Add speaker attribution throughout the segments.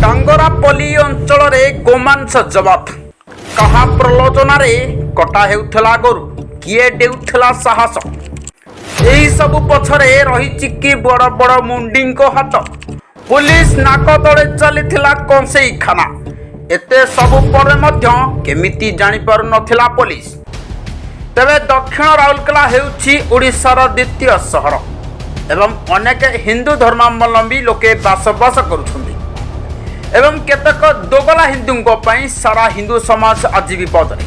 Speaker 1: टांगरापल्ली अंचल गोमांस जबत कहा प्रलोचन कटा हेउथला गोरु किए देउथला साहस एही सबु पछरे रही कि बड़ बड़ मुंडी हाथ पुलिस नाक तले चलीथिला कंसेई खाना एते सबु पर मध्य केमिति जानि पारु नथिला पुलिस। तेबे दक्षिण राउरकेला हेउछि ओडिशार द्वितीय सहर एवं अनेक हिंदू धर्मावलंबी लोके बासबास करुछन्ति एवं केतक दोगला हिंदू सारा हिंदू समाज आज विपद में।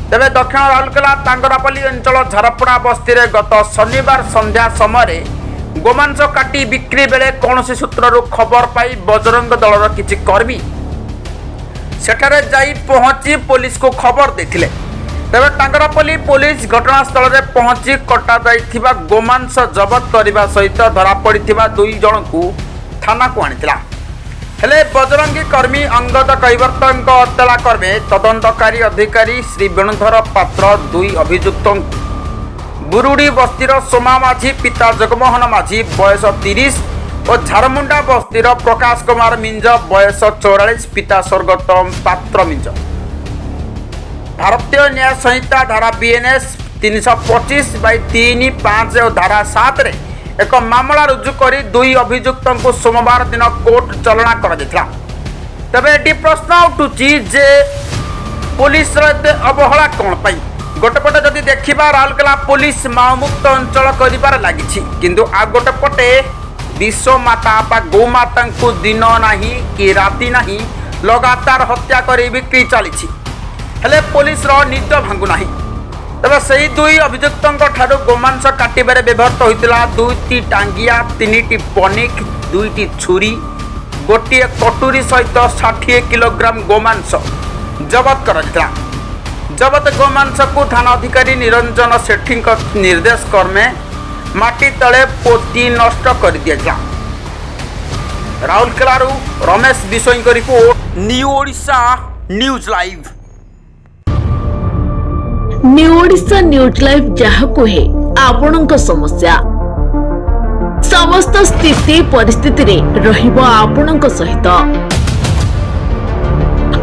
Speaker 1: तेरे दक्षिण राउरकेला टांगरापल्ली अंचल झारपड़ा बस्ती में गत शनिवार संध्या समय गोमांस काटी बिक्री बेले कौन सूत्रु खबर पाई बजरंग दलर किछि कर्मी सेठारे जाई पहुंची पुलिस को खबर देथिले। तेरे टांगरापल्ली पुलिस घटनास्थल में पहुंची कटा जाइथिबा गोमांस जबत करने सहित धरा पड़िथिबा 2 जन को थाना को आनिथिला। हेले बजरंगी कर्मी अंगद कैवर्तन हत्या कर्मे तदंतकारी अधिकारी श्री वेणुधर पात्र 2 अभियुक्त बुरुडी बस्तीर सोमा माझी पिता जगमोहन माझी बयस 30 और झारमुंडा बस्तीर प्रकाश कुमार मिंज बयस 44 पिता स्वर्गत पात्र मिंज भारतीय न्याय संहिता धारा बीएनएस 325/3-5 और धारा 7 रे एक मामला रुजु करी 2 अभियुक्त को सोमवार दिन कोर्ट चलना कर दिथला। तबे एटी प्रश्न उठुची जे पुलिस एते अवहेला कोन पई। गोटेपटे जदि देखिबा राउरकेला पुलिस माओमुक्त अंचल करिबार लागिछि किंतु आ गोटेपटे विश्व माता बा गोमाता को दिन नाही कि राति नाही लगातार हत्या करी बिक्री चलीछि हेले पुलिस रो निद भांगु नाही। तबे सही 2 अभियुक्त ठारू गोमांस काटिबारे व्यवहृत होइतिला 2टी टांगिया 3टी पनिक 2टी छुरी गोटे कटुरी सहित 60 किलोग्राम गोमांस जबत कर जबत गोमांस को थाना अधिकारी निरंजन सेठी निर्देश क्रमे माटी तले पोती नष्ट कर दिया। राउरकेलारू रमेश बिशोई को report new Odisha news live.
Speaker 2: New Odisha news live जहाँ कहे आपणक समस्या समस्त स्थिति परिस्थिति रे रहिबो आपणक सहित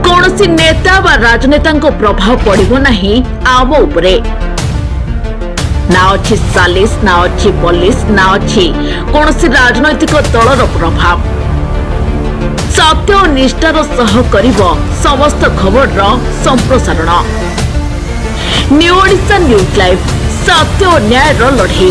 Speaker 2: कौनसी नेता व राजनेता प्रभाव पड़िबो नहीं आम उपरे ना अच्छी सालिस ना अच्छी पुलिस ना अच्छी कौनसी राजनैतिक दलर प्रभाव सत्य और निष्ठार सह करिबो समस्त खबर संप्रसारण। न्यू ओडिशा न्यूज लाइव सत्य और न्याय लड़े।